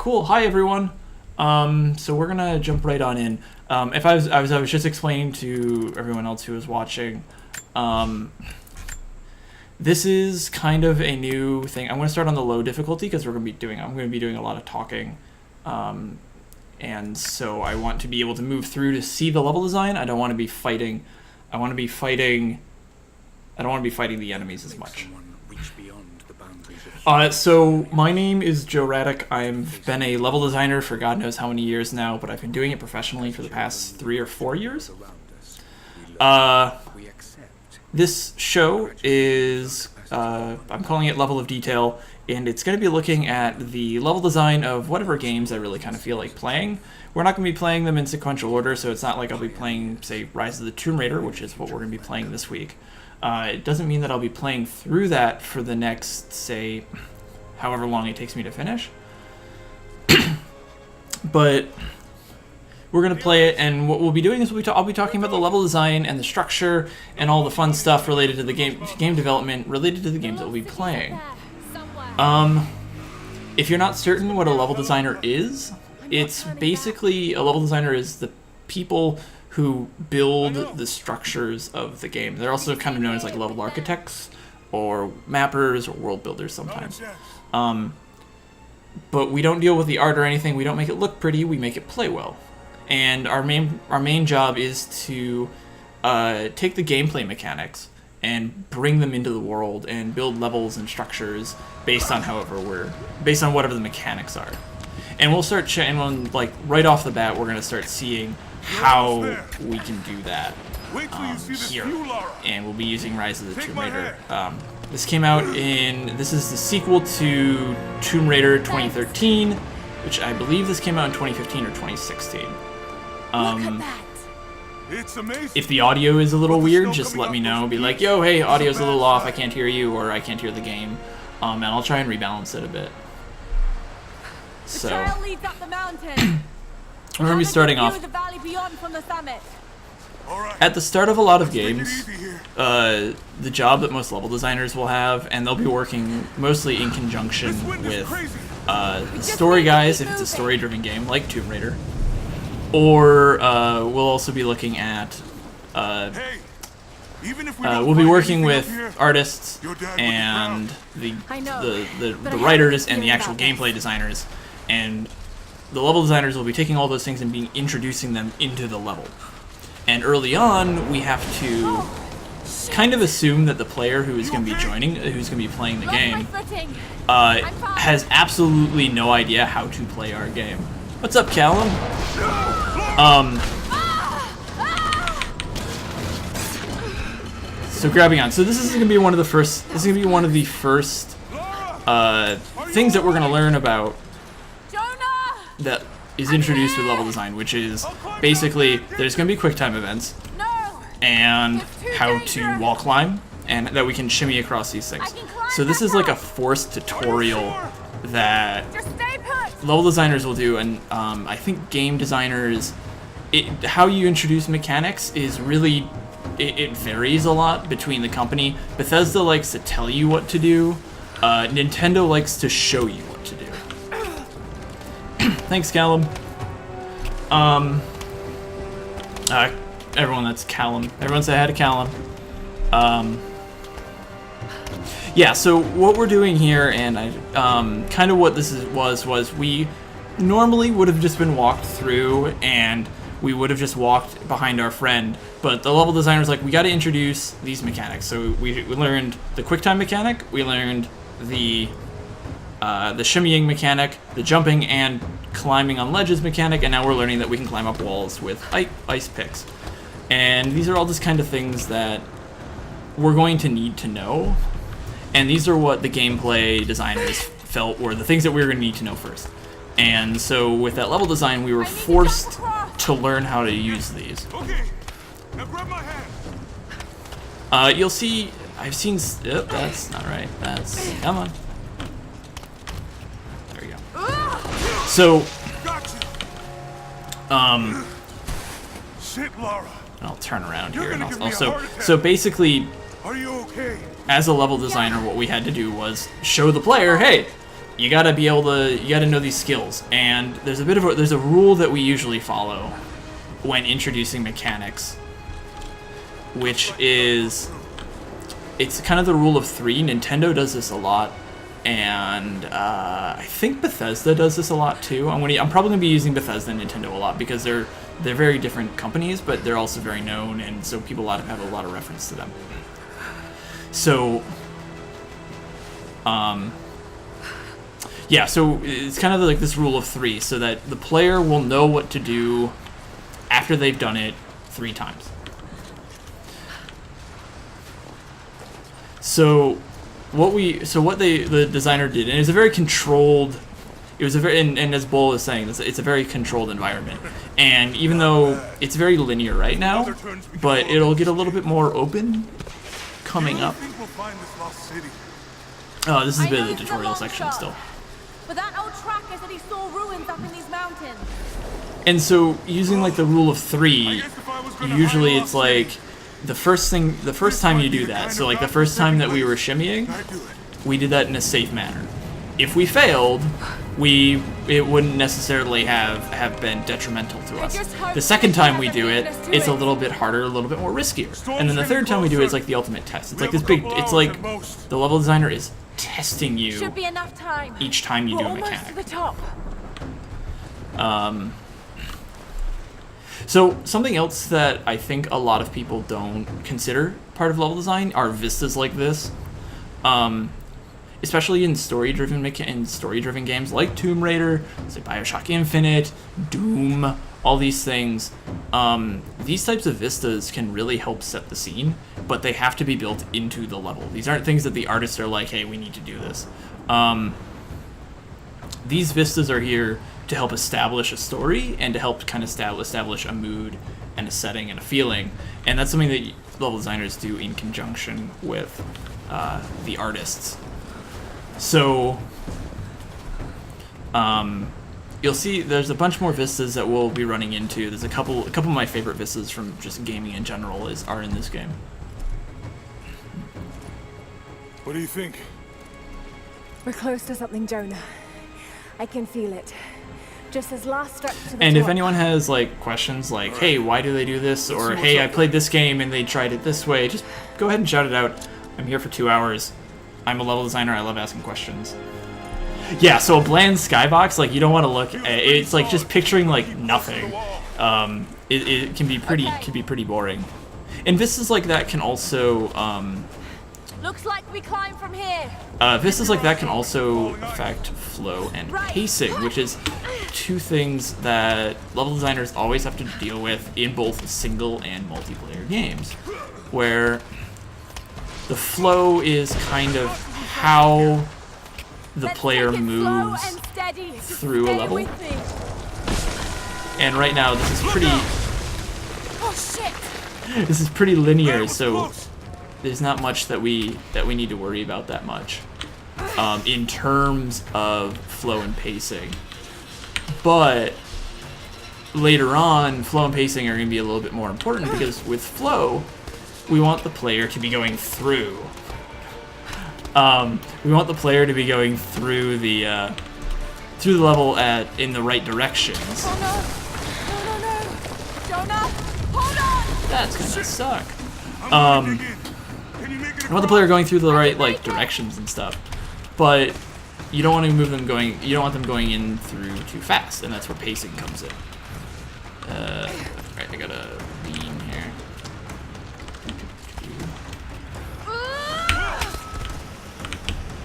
Cool. Hi, everyone. So we're gonna jump right on in. If I was just explaining to everyone else who was watching, this is kind of a new thing. I'm gonna start on the low difficulty because I'm gonna be doing a lot of talking, and so I want to be able to move through to see the level design. I don't want to be fighting. I don't want to be fighting the enemies as much. So my name is Joe Raddick. I've been a level designer for God knows how many years now, but I've been doing it professionally for the past 3 or 4 years. This show is, I'm calling it Level of Detail, and it's going to be looking at the level design of whatever games I really kind of feel like playing. We're not going to be playing them in sequential order, so it's not like I'll be playing, say, Rise of the Tomb Raider, which is what we're going to be playing this week. It doesn't mean that I'll be playing through that for the next, say, however long it takes me to finish. But we're going to play it, and what we'll be doing is I'll be talking about the level design and the structure and all the fun stuff related to the game development, related to the games that we'll be playing. If you're not certain what a level designer is, it's basically, a level designer is the people who build the structures of the game. They're also kind of known as like level architects or mappers or world builders sometimes. But we don't deal with the art or anything. We don't make it look pretty. We make it play well. And our main job is to take the gameplay mechanics and bring them into the world and build levels and structures based on whatever the mechanics are. And we'll start like right off the bat, we're gonna start seeing how we can do that here, and we'll be using Rise of the Tomb Raider. This is the sequel to Tomb Raider 2013, which I believe this came out in 2015 or 2016. If the audio is a little weird, just let me know. Be like, yo, hey, audio's a little off, I can't hear you, or I can't hear the game, and I'll try and rebalance it a bit. So we're going to be starting off. At the start of a lot of games, the job that most level designers will have, and they'll be working mostly in conjunction with the story guys, if it's a story-driven game like Tomb Raider, or we'll also be looking at, we'll be working with artists and the writers and the actual gameplay designers, and the level designers will be taking all those things and introducing them into the level. And early on, we have to kind of assume that the player who's going to be playing the game, has absolutely no idea how to play our game. What's up, Callum? So grabbing on. So this is going to be one of the first. This is going to be one of the first things that we're going to learn about that is introduced with level design, which is basically there's going to be QuickTime events and how to wall climb, and that we can shimmy across these things. So this is like a forced tutorial that level designers will do, and I think game designers, how you introduce mechanics is really, it varies a lot between the company. Bethesda likes to tell you what to do. Nintendo likes to show you what to do. Thanks, Callum. Everyone, that's Callum. Everyone say hi to Callum. Yeah, so what we're doing here, and kind of what this was we normally would have just been walked through, and we would have just walked behind our friend, but the level designer's like, we got to introduce these mechanics. So we learned the QuickTime mechanic, we learned the shimmying mechanic, the jumping and climbing on ledges mechanic, and now we're learning that we can climb up walls with ice picks. And these are all just kind of things that we're going to need to know, and these are what the gameplay designers felt were the things that we were going to need to know first. And so with that level design, we were forced to learn how to use these. Okay, now grab my hand. You'll see, I've seen, oh, that's not right, come on. There we go. So, Shit, Lara. I'll turn around here and also, so basically, are you okay? As a level designer, what we had to do was show the player, hey, you gotta be able to, you gotta know these skills. And there's a rule that we usually follow when introducing mechanics, which is, it's kind of the rule of 3. Nintendo does this a lot, and I think Bethesda does this a lot too. I'm probably gonna be using Bethesda and Nintendo a lot because they're very different companies, but they're also very known, and so people have a lot of reference to them. So, yeah, so it's kind of like this rule of 3, so that the player will know what to do after they've done it 3 times. So what the designer did, and it's a very controlled, and as Bull is saying, it's a very controlled environment. And even though it's very linear right now, but it'll get a little bit more open coming up. Oh, this is a bit of the tutorial section still. But that old tracker said he saw ruins up in these mountains. And so using like the rule of 3, usually it's like the first time you do that. So like the first time that we were shimmying, we did that in a safe manner. If we failed, it wouldn't necessarily have been detrimental to us. The second time we do it, it's a little bit harder, a little bit more riskier. And then the third time we do it, it's like the ultimate test. It's like this big, it's like the level designer is testing you Should be enough time. each time you do a mechanic. To the top. So something else that I think a lot of people don't consider part of level design are vistas like this. Especially in story-driven games like Tomb Raider, say BioShock Infinite, Doom, all these things. These types of vistas can really help set the scene, but they have to be built into the level. These aren't things that the artists are like, hey, we need to do this. These vistas are here to help establish a story and to help kind of establish a mood and a setting and a feeling. And that's something that level designers do in conjunction with the artists. So, you'll see there's a bunch more vistas that we'll be running into. There's a couple of my favorite vistas from just gaming in general are in this game. What do you think? We're close to something, Jonah. I can feel it. Just as last stretch to the And top. if anyone has like questions like, hey, why do they do this? Or hey, I played this game and they tried it this way, just go ahead and shout it out. I'm here for 2 hours. I'm a level designer, I love asking questions. Yeah, so a bland skybox, like you don't want to look at it's like just picturing like nothing. It can be pretty boring. And vistas like that can also Looks like we climb from here. vistas like that can also affect flow and pacing, which is 2 things that level designers always have to deal with in both single and multiplayer games, where the flow is kind of how the player moves through a level. And right now this is pretty this is pretty linear, so there's not much that we need to worry about that much in terms of flow and pacing. But later on, flow and pacing are going to be a little bit more important, because with flow, we want the player to be going through. We want the player to be going through the level in the right directions. Oh no! Jonah! Hold on! That's gonna suck. I want the player going through the right directions and stuff, but you don't want to move them going. You don't want them going in through too fast, and that's where pacing comes in. Right, I got a beam here.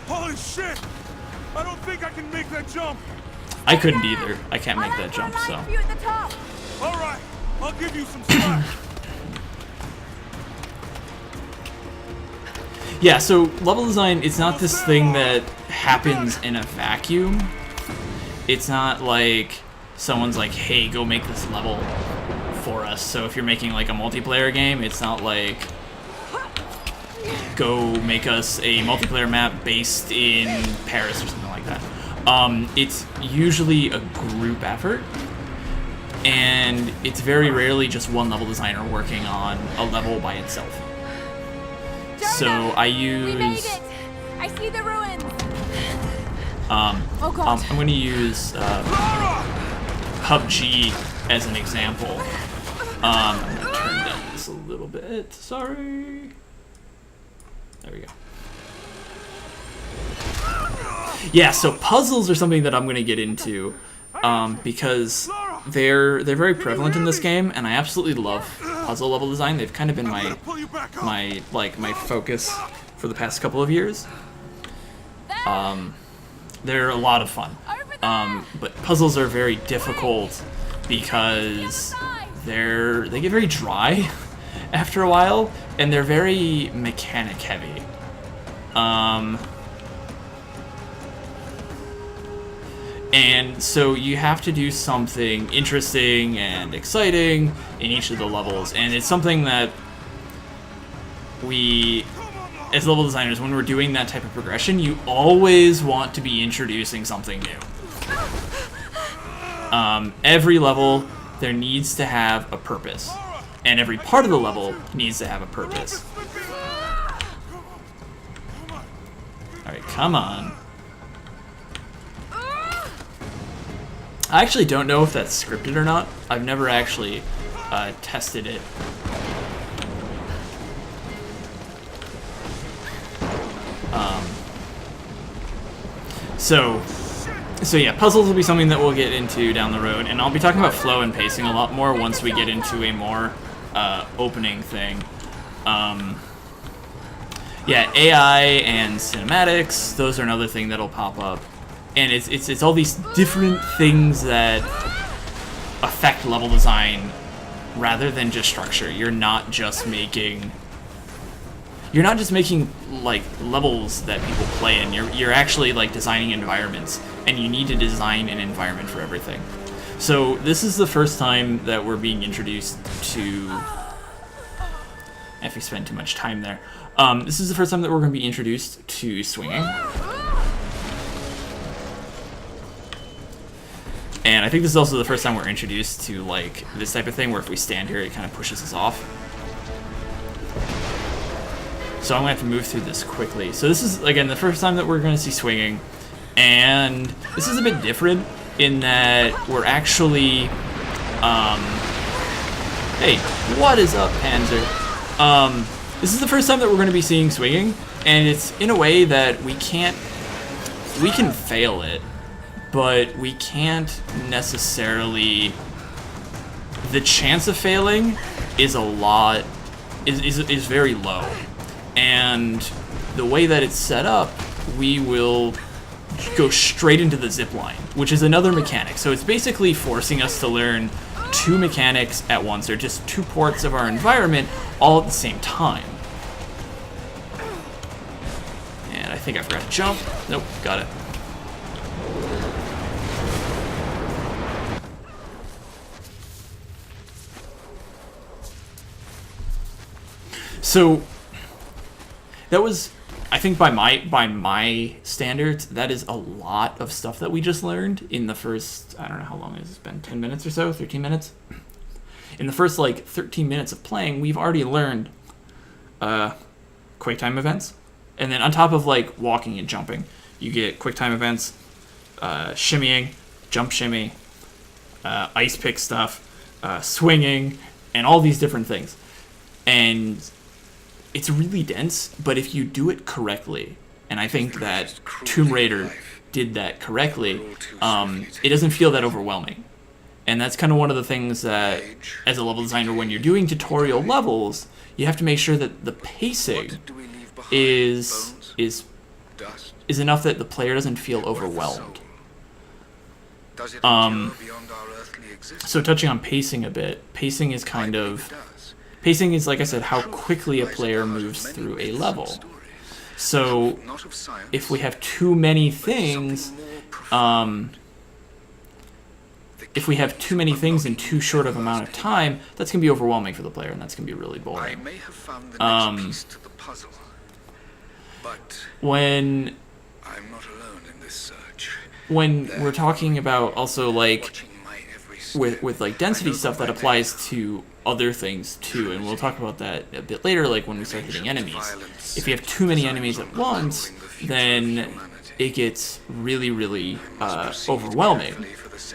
Holy shit! I don't think I can make that jump. I couldn't either. I can't make that jump, so. All right, I'll give you some slack. Yeah, so level design, it's not this thing that happens in a vacuum. It's not like someone's like, hey, go make this level for us. So if you're making like a multiplayer game, it's not like, go make us a multiplayer map based in Paris or something like that. It's usually a group effort, and it's very rarely just one level designer working on a level by itself. So I use... We made it! I see the ruins! Oh God. I'm going to use PUBG as an example. I'm going to turn down this a little bit. Sorry. There we go. Yeah, so puzzles are something that I'm going to get into because they're very prevalent in this game, and I absolutely love puzzle level design. They've kind of been my focus for the past couple of years. They're a lot of fun, but puzzles are very difficult because they get very dry after a while, and they're very mechanic heavy. And so you have to do something interesting and exciting in each of the levels, and it's something that we, as level designers, when we're doing that type of progression, you always want to be introducing something new. Every level, there needs to have a purpose, and every part of the level needs to have a purpose. Alright, come on. I actually don't know if that's scripted or not. I've never actually tested it. So yeah, puzzles will be something that we'll get into down the road, and I'll be talking about flow and pacing a lot more once we get into a more opening thing. Yeah, AI and cinematics, those are another thing that'll pop up. And it's all these different things that affect level design rather than just structure. You're not just making like levels that people play in. You're actually like designing environments, and you need to design an environment for everything. So this is the first time that we're being introduced to, if we spend too much time there, this is the first time that we're going to be introduced to swinging. And I think this is also the first time we're introduced to like this type of thing where if we stand here, it kind of pushes us off. So I'm going to have to move through this quickly. So this is, again, the first time that we're going to see swinging. And this is a bit different in that we're actually... hey, what is up, Panzer? This is the first time that we're going to be seeing swinging. And it's in a way that we can fail it, but we can't necessarily... The chance of failing is is very low. And the way that it's set up, we will go straight into the zip line, which is another mechanic. So it's basically forcing us to learn two mechanics at once, or just two parts of our environment all at the same time. And I think I forgot to jump. Nope, got it. So that was, I think by my standards, that is a lot of stuff that we just learned in the first, I don't know how long it's been, 10 minutes or so, 13 minutes? In the first like 13 minutes of playing, we've already learned quick time events. And then on top of like walking and jumping, you get quick time events, shimmying, jump shimmy, ice pick stuff, swinging, and all these different things. And it's really dense, but if you do it correctly, and I think that Tomb Raider did that correctly, it doesn't feel that overwhelming. And that's kind of one of the things that, as a level designer, when you're doing tutorial levels, you have to make sure that the pacing is enough that the player doesn't feel overwhelmed. So touching on pacing a bit, pacing is kind of... Pacing is, like I said, how quickly a player moves through a level. So, if we have too many things, in too short of amount of time, that's going to be overwhelming for the player, and that's going to be really boring. When we're talking about also, like, with like density stuff, that applies to other things too, and we'll talk about that a bit later, like when we start hitting enemies. If you have too many enemies at once, then it gets really, really overwhelming.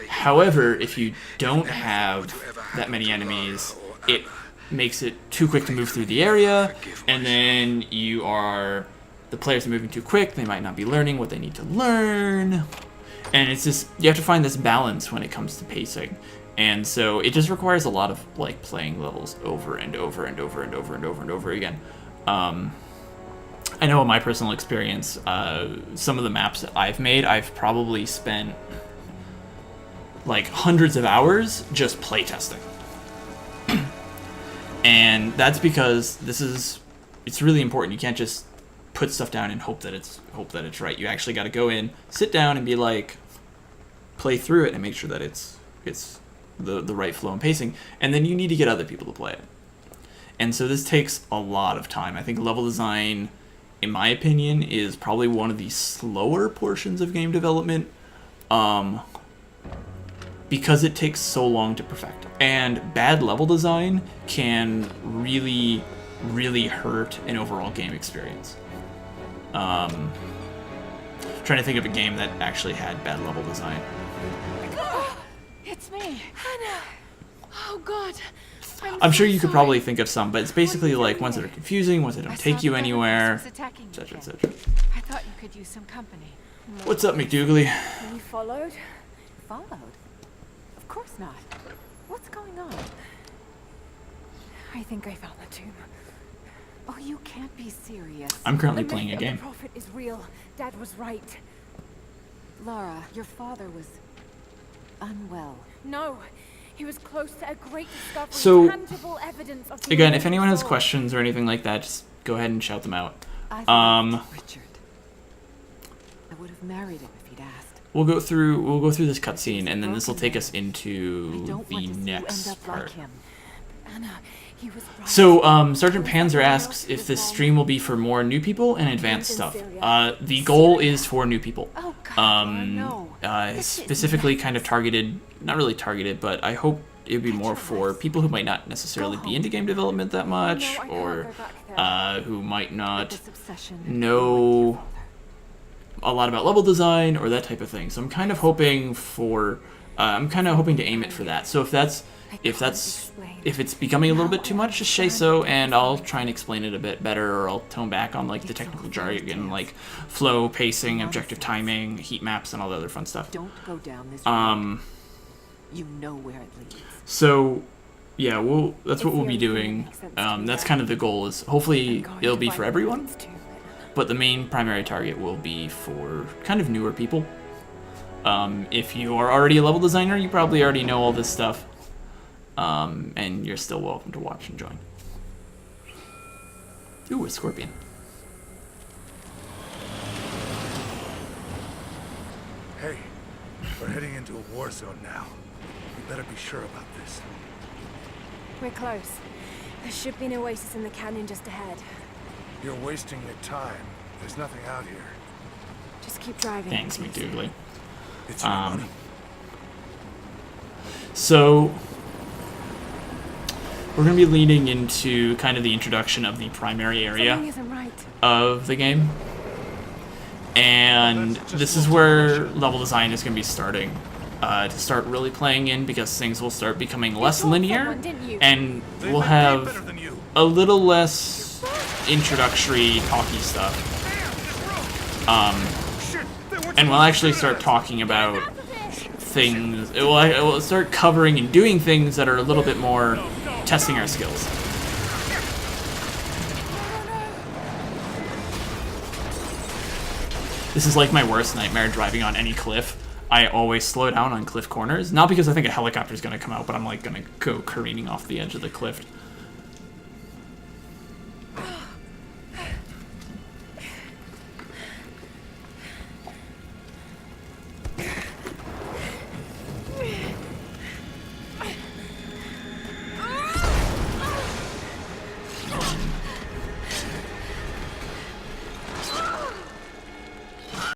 However, if you don't have that many enemies, it makes it too quick to move through the area, and then the players are moving too quick, they might not be learning what they need to learn, and it's just, you have to find this balance when it comes to pacing. And so it just requires a lot of like playing levels over and over and over and over and over and over again. I know in my personal experience, some of the maps that I've made, I've probably spent like hundreds of hours just playtesting. And that's because it's really important. You can't just put stuff down and hope that it's right. You actually got to go in, sit down, and be like, play through it and make sure that it's the right flow and pacing. And then you need to get other people to play it. And so this takes a lot of time. I think level design, in my opinion, is probably one of the slower portions of game development, because it takes so long to perfect. And bad level design can really, really hurt an overall game experience. Trying to think of a game that actually had bad level design. It's me, Hannah. Oh God. I'm sure you could probably think of some, but it's basically like ones that are confusing, ones that don't take you anywhere, etc., etc. I thought you could use some company. What's up, McDougally? You followed? Followed? Of course not. What's going on? I think I found the tomb. Oh, you can't be serious. I'm currently playing a The game. prophet is real. Dad was right. Lara, your father was unwell. No, he was close to a great discovery. So, tangible evidence of the Again, if immortal anyone has soul. questions or anything like that, just go ahead and shout them out. I thought Richard. I would have married him if he'd asked. We'll go through this cutscene, and then this will take us I into don't the want to see you end next up part. like him. Anna, he was right. So, Sergeant Panzer asks if this stream will be for more new people and advanced stuff. The goal is for new people. Oh God, no. Specifically kind of targeted, not really targeted, but I hope it would be more for people who might not necessarily be into game development that much, No, I can't or go back there. who might not This obsession know a lot about level design or that type of thing. So I'm kind of hoping to aim it for that. So if it's becoming a little bit too much, just say so, and I'll try and explain it a bit better, or I'll tone back on like the technical jargon, like flow, pacing, objective timing, heat maps, and all the other fun stuff. Don't go down this road. You know where it leads. So yeah, that's what we'll be doing. That's kind of the goal, is hopefully it'll be for everyone, but the main primary target will be for kind of newer people. If you are already a level designer, you probably already know all this stuff. And you're still welcome to watch and join. Ooh, a scorpion. Hey, we're heading into a war zone now. You better be sure about this. We're close. There should be an oasis in the canyon just ahead. You're wasting your time. There's nothing out here. Just keep driving. Thanks, please. McDougally. It's your money. So we're going to be leading into kind of the introduction of the primary area Something isn't right. of the game. And this is where level design is going to be starting to start really playing in, because things will start becoming less told linear, someone, didn't you? and They've we'll been have better than you. a little less introductory talky stuff. Shit, they were And we'll actually start talking about things. It will start covering and doing things that are a little bit more testing our skills. This is like my worst nightmare, driving on any cliff. I always slow down on cliff corners. Not because I think a helicopter is going to come out, but I'm like going to go careening off the edge of the cliff.